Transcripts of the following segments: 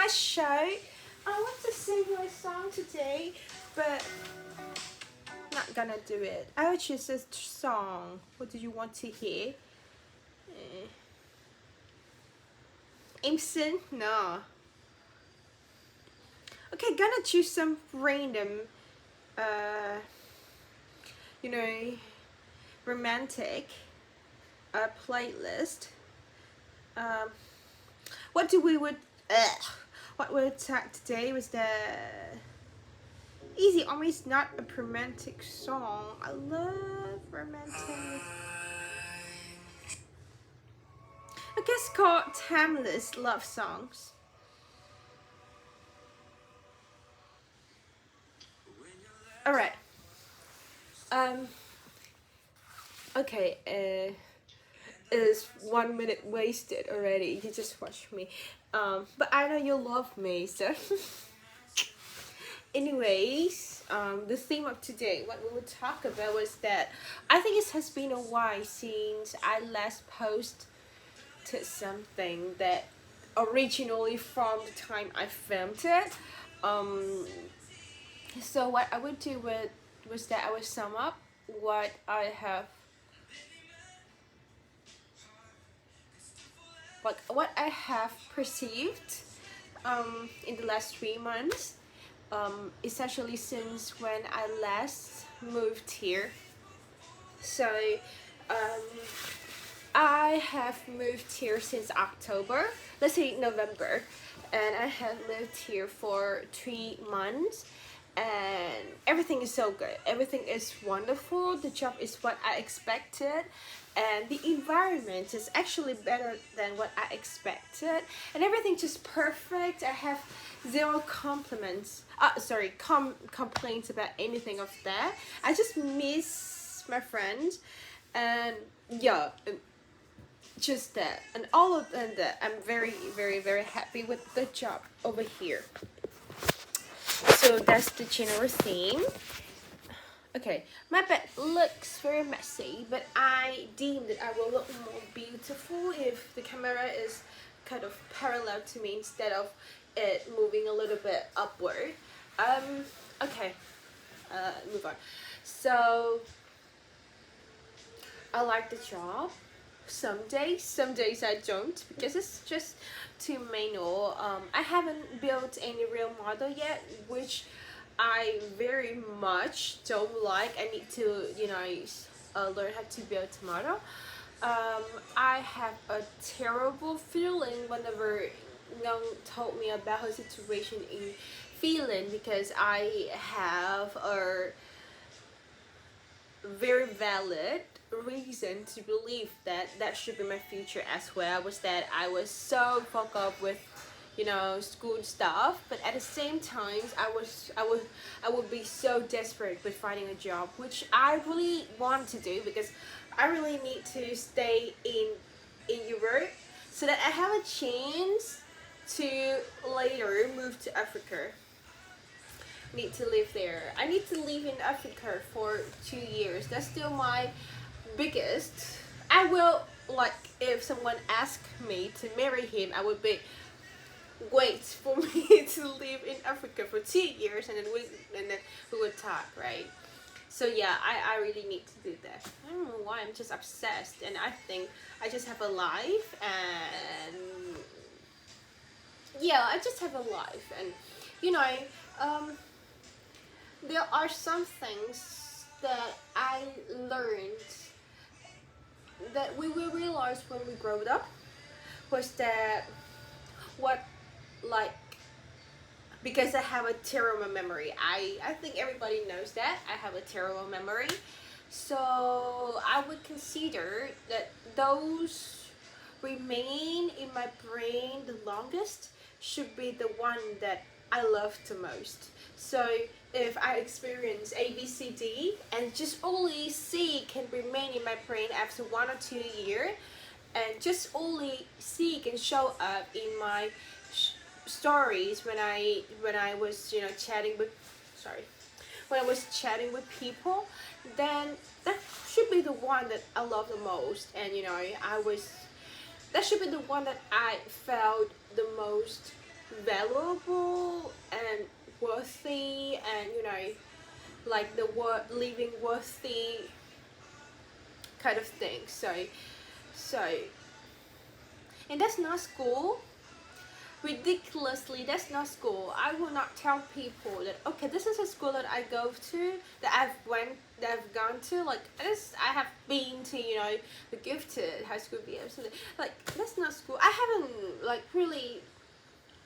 my show. I want to sing my song today, but not gonna do it. I will choose a song. What do you want to hear? Imson? No. Okay, gonna choose some random, uh, you know, romantic playlist. Um, what do we would? What we attack today was the Easy Army is not a romantic song. I love romantic. I guess called timeless love songs. All right. Um. Okay. Is 1 minute wasted already? You just watched me. But I know you love me, so. Anyways, the theme of today, what we would talk about was that I think it has been a while since I last posted something that originally from the time I filmed it. So what I would do was that I would sum up what I have, what I have perceived in the last 3 months, essentially since when I last moved here. So um, I have moved here since October, let's say November, and I have lived here for 3 months, and everything is so good. Everything is wonderful. The job is what I expected, and the environment is actually better than what I expected, and everything just perfect. I have zero compliments. Complaints about anything of that. I just miss my friends, and yeah, just that, and all of that. I'm very, very, very happy with the job over here. So that's the general theme. Okay, my bed looks very messy, but I deem that I will look more beautiful if the camera is kind of parallel to me instead of it moving a little bit upward. Okay, move on. So I like the job. Some days I don't, because it's just too manual. I haven't built any real model yet, which I very much don't like. I need to, learn how to build a model. I have a terrible feeling whenever Young told me about her situation in Finland, because I have a very valid reason to believe that that should be my future as well. Was that I was so fucked up with school stuff, but at the same time I would be so desperate with finding a job, which I really want to do, because I really need to stay in Europe so that I have a chance to later move to Africa. Need to live there. I need to live in Africa for 2 years. That's still my biggest. I will, like, if someone asked me to marry him, I would be wait for me to live in Africa for 2 years, and then we would talk, right? So yeah, I really need to do that. I don't know why, I'm just obsessed, and I think I just have a life, and yeah, I just have a life, and there are some things that I learned that we will realize when we grow up, was that what, like, because I have a terrible memory. I think everybody knows that I have a terrible memory. So I would consider that those remain in my brain the longest should be the one that I love the most. So if I experience A, B, C, D, and just only C can remain in my brain after 1 or 2 years, and just only C can show up in my stories when I was chatting with when I was chatting with people, then that should be the one that I love the most, and that should be the one that I felt the most valuable and worthy, and like the word living worthy kind of thing. So and that's not school. Ridiculously, that's not school. I will not tell people that, okay, this is a school that I go to, that I've gone to, like this I have been to, the gifted high school BM, something like that's not school. I haven't like really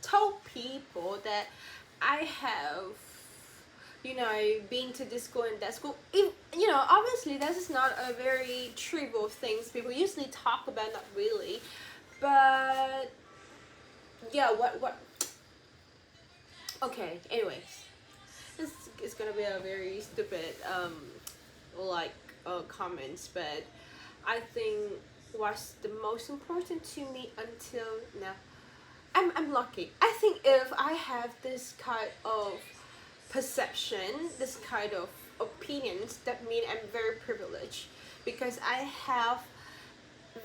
told people that I have been to this school and that school. If, obviously this is not a very trivial things people usually talk about, not really, but yeah, what okay, anyways, this is gonna be a very stupid like comments, but I think what's the most important to me until now, I'm lucky. I think if I have this kind of perception, this kind of opinions, that mean I'm very privileged, because I have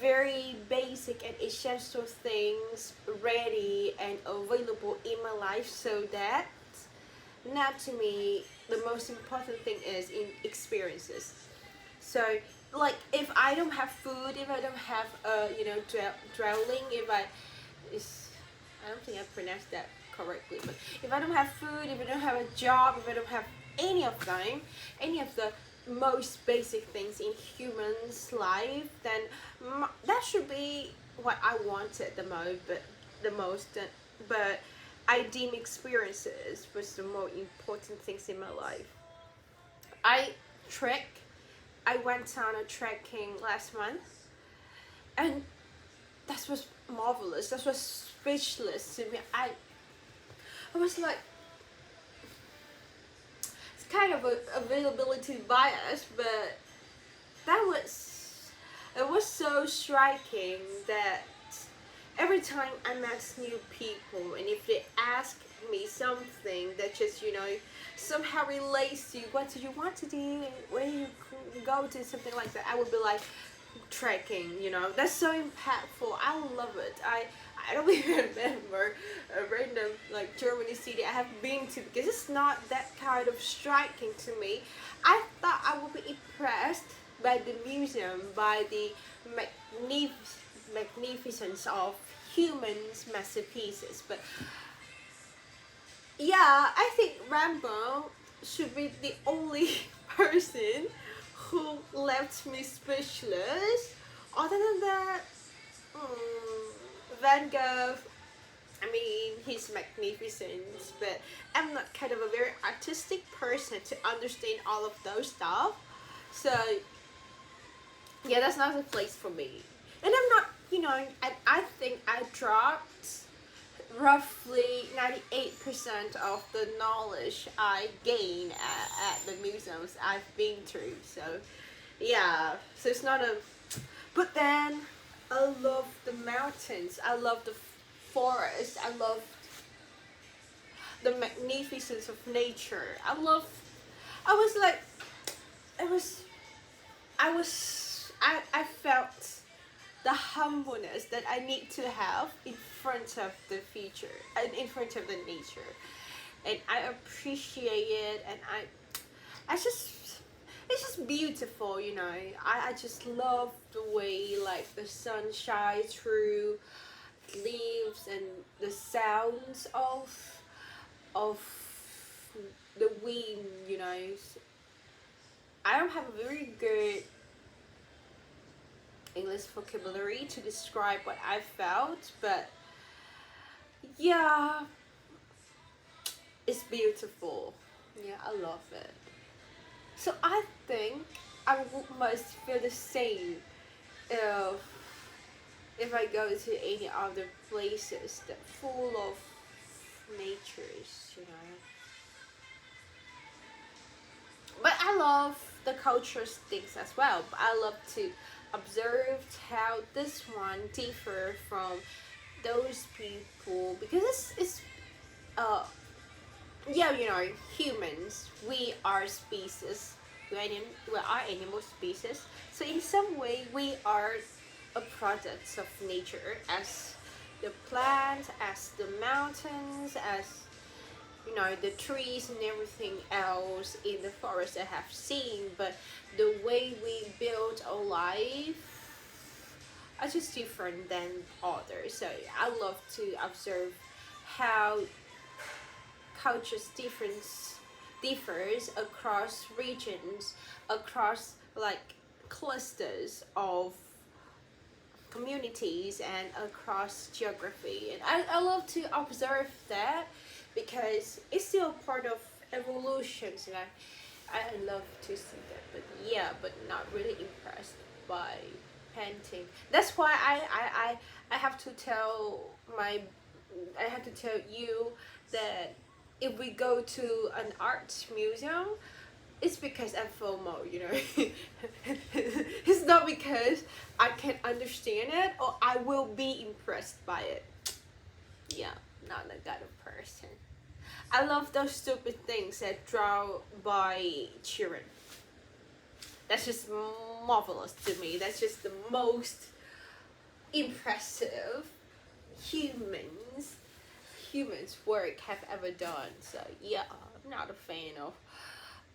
very basic and essential things ready and available in my life, so that now to me the most important thing is in experiences. So like if I don't have food, if I don't have dwelling, if I is I don't think I pronounced that correctly, but if I don't have food, if I don't have a job, if I don't have any of them, any of the most basic things in humans life, then that should be what I wanted the most, but I deem experiences was the more important things in my life. I trek I went on a trekking last month, and that was marvelous. That was speechless to me. I was like, it's kind of a availability bias, but it was so striking that every time I met new people, and if they ask me something that just somehow relates to you, what do you want to do, where do you go to, something like that, I would be like, trekking. That's so impactful. I love it. I don't even remember a random like Germany city I have been to, because it's not that kind of striking to me. I thought I would be impressed by the museum, by the magnificence of humans' masterpieces, but yeah, I think Rambo should be the only person who left me speechless. Other than that, Van Gogh, I mean, he's magnificent, but I'm not kind of a very artistic person to understand all of those stuff. So yeah, that's not the place for me. And I'm not, and I think I dropped roughly 98% of the knowledge I gain at the museums I've been through. So yeah, so it's not a, but then I love the mountains, I love the forest, I love the magnificence of nature. I was like, it was I felt the humbleness that I need to have in front of the future and in front of the nature, and I appreciate it, and it's just beautiful. I just love the way like the sun shines through leaves and the sounds of the wind. I don't have a very good English vocabulary to describe what I felt, but yeah, it's beautiful. Yeah, I love it. So I think must feel the same if I go to any other places that full of natures. But I love the cultural things as well. But I love to observe how this one differ from those people, because it's yeah, humans, we are species, we are animal species, so in some way we are a product of nature, as the plants, as the mountains, as you know, the trees and everything else in the forest I have seen. But the way we build our life are just different than others. So I love to observe how cultures differs across regions, across like clusters of communities and across geography. And I love to observe that because it's still part of evolution. So I love to see that. But yeah, but not really impressed by painting. That's why I have to tell I have to tell you that if we go to an art museum, it's because I'm FOMO, you know. It's not because I can understand it or I will be impressed by it. Yeah, not that kind of person. I love those stupid things that draw by children. That's just marvelous to me. That's just the most impressive humans work have ever done. So yeah, I'm not a fan of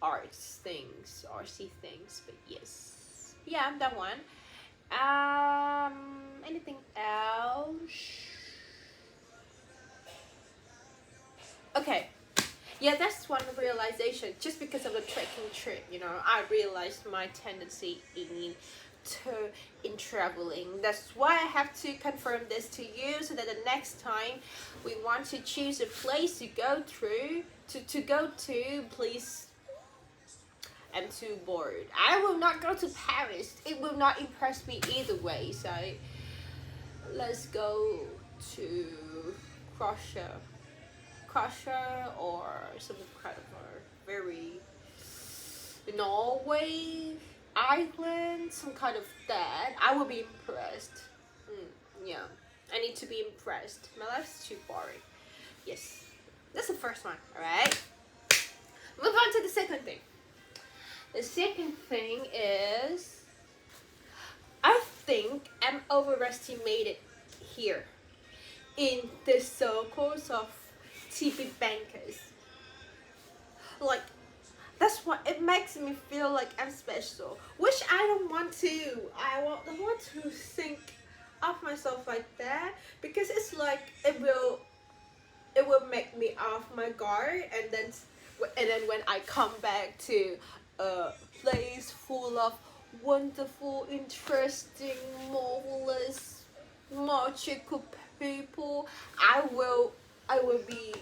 artsy things, but yes, yeah, that one. Anything else? Okay, yeah, that's one realization. Just because of the trekking trip, you know, I realized my tendency in traveling. That's why I have to confirm this to you, so that the next time we want to choose a place to go through to go to, please. I'm too bored. I will not go to Paris. It will not impress me either way. So let's go to Croatia, or some kind of a very Norway island, some kind of that. I will be impressed. Yeah, I need to be impressed. My life's too boring. Yes, that's the first one. All right. Move on to the second thing. The second thing is, I think I'm overestimated here in the circles of TV bankers. Like, that's what it makes me feel like I'm special, which I don't want to. Don't want to think of myself like that, because it's like it will make me off my guard, and then when I come back to a place full of wonderful, interesting, marvelous, magical people, I will be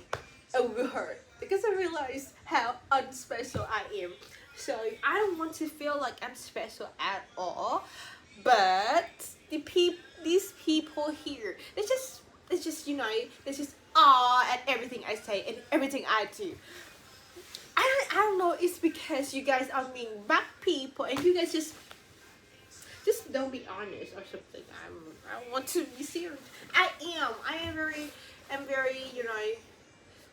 overheard, because I realize how unspecial I am. So I don't want to feel like I'm special at all. But these people here, it's just you know, it's just at everything I say and everything I do. I don't know. It's because you guys are mean bad people, and you guys just don't be honest or something. I want to be serious. I am very you know,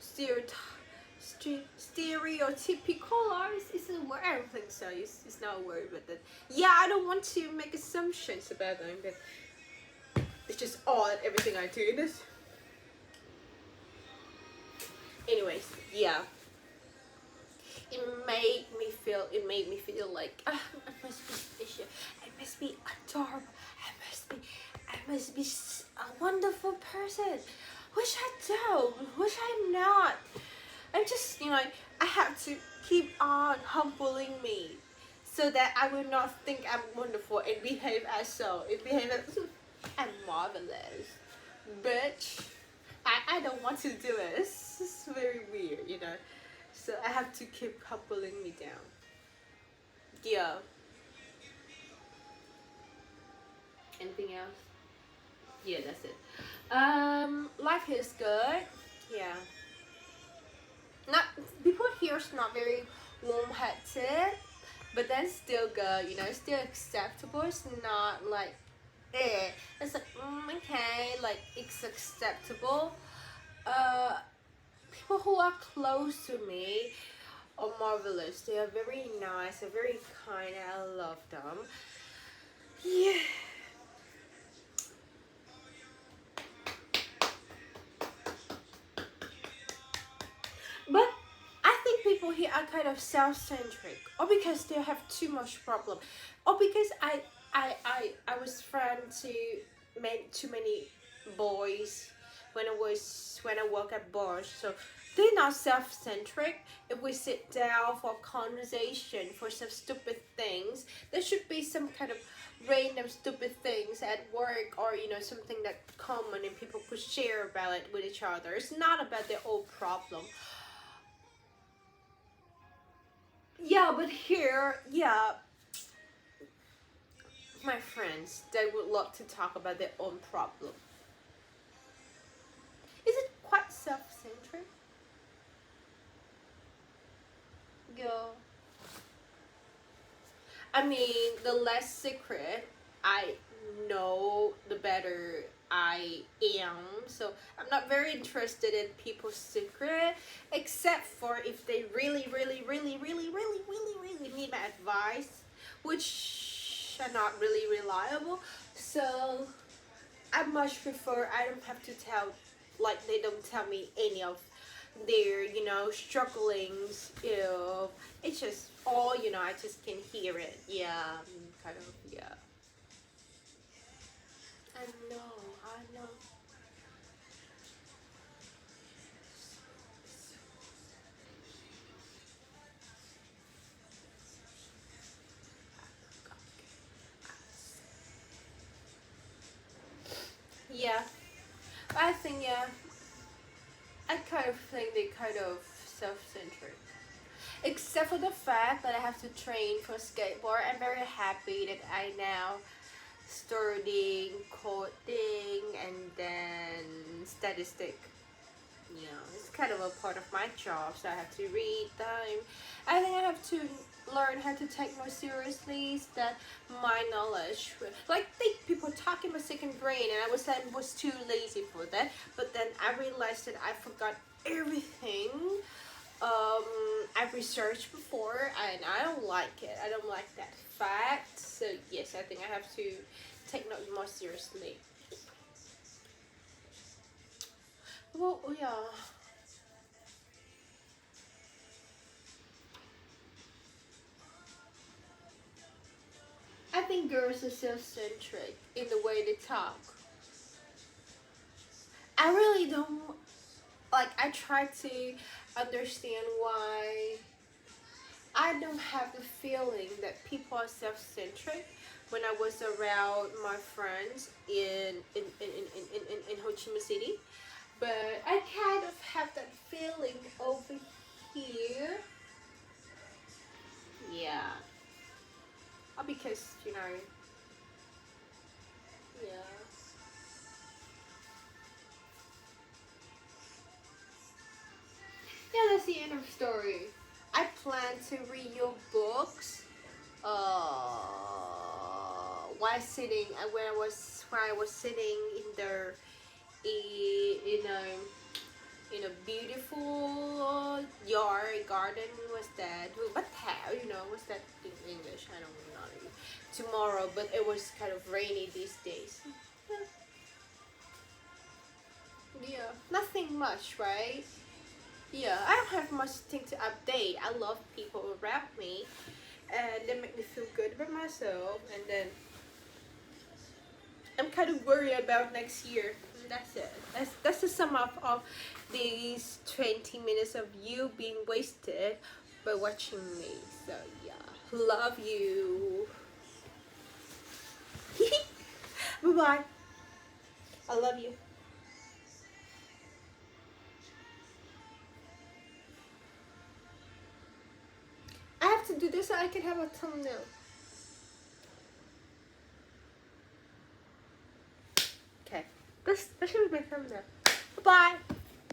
stereotypical. Is a word? I don't think so. It's not a word, but yeah, I don't want to make assumptions about them, but it's just odd everything I do. This. Anyways, yeah. It made me feel like I must be special. I must be adorable. I must be a wonderful person. Which I don't. Which I'm not. I'm just, you know, I have to keep on humbling me, so that I will not think I'm wonderful and behave as so. I'm marvelous. Bitch, I don't want to do it. It's very weird, you know. So I have to keep humbling me down. Yeah. Anything else? Yeah, that's it. Life is good. Yeah. Not people here's not very warm-hearted, but then still good. You know, still acceptable. It's not like, It's like okay, like it's acceptable. People who are close to me are marvelous. They are very nice. They're very kind. I love them. Yeah. here are kind of self-centric, or because they have too much problem, or because I was friend to too many boys when I work at bars. So they're not self-centric. If we sit down for conversation for some stupid things, there should be some kind of random stupid things at work, or something that common and people could share about it with each other. It's not about their own problem. Yeah, but here, yeah, my friends, they would love to talk about their own problem. Is it quite self-centered? Yeah. I mean, the less secret I know, the better I am. So I'm not very interested in people's secret, except for if they really, really, really, really, really, really, really need my advice, which are not really reliable. So I much prefer I don't have to tell, like they don't tell me any of their strugglings. It's just all I just can hear it. Yeah, kind of. Yeah, I know, I know. Yeah, I think, yeah, I kind of think they kind of self-centered, except for the fact that I have to train for skateboard. I'm very happy that I now studying coding and then statistic. It's kind of a part of my job, so I have to read them. I think I have to learn how to take more seriously that my knowledge. Like, think people talking my second brain, and I was too lazy for that. But then I realized that I forgot everything I've researched before, and I don't like it. I don't like that fact. So yes, I think I have to take note more seriously. Well, yeah. I think girls are self-centric in the way they talk. I really don't like. I try to understand why I don't have the feeling that people are self-centric when I was around my friends in Ho Chi Minh City. But I kind of have that feeling over here. Yeah. Because, yeah. Yeah, that's the end of the story. I plan to read your books while sitting when I was sitting in the in a beautiful yard garden. Was that what how what's that in English? I don't know tomorrow, but it was kind of rainy these days. Yeah, nothing much, right? Yeah, I don't have much thing to update. I love people around me, and they make me feel good about myself. And then I'm kind of worried about next year. And that's it. That's the sum up of these 20 minutes of you being wasted by watching me. So yeah, love you. Bye bye. I love you. I have to do this so I can have a thumbnail. Okay, that should be my thumbnail. Bye bye.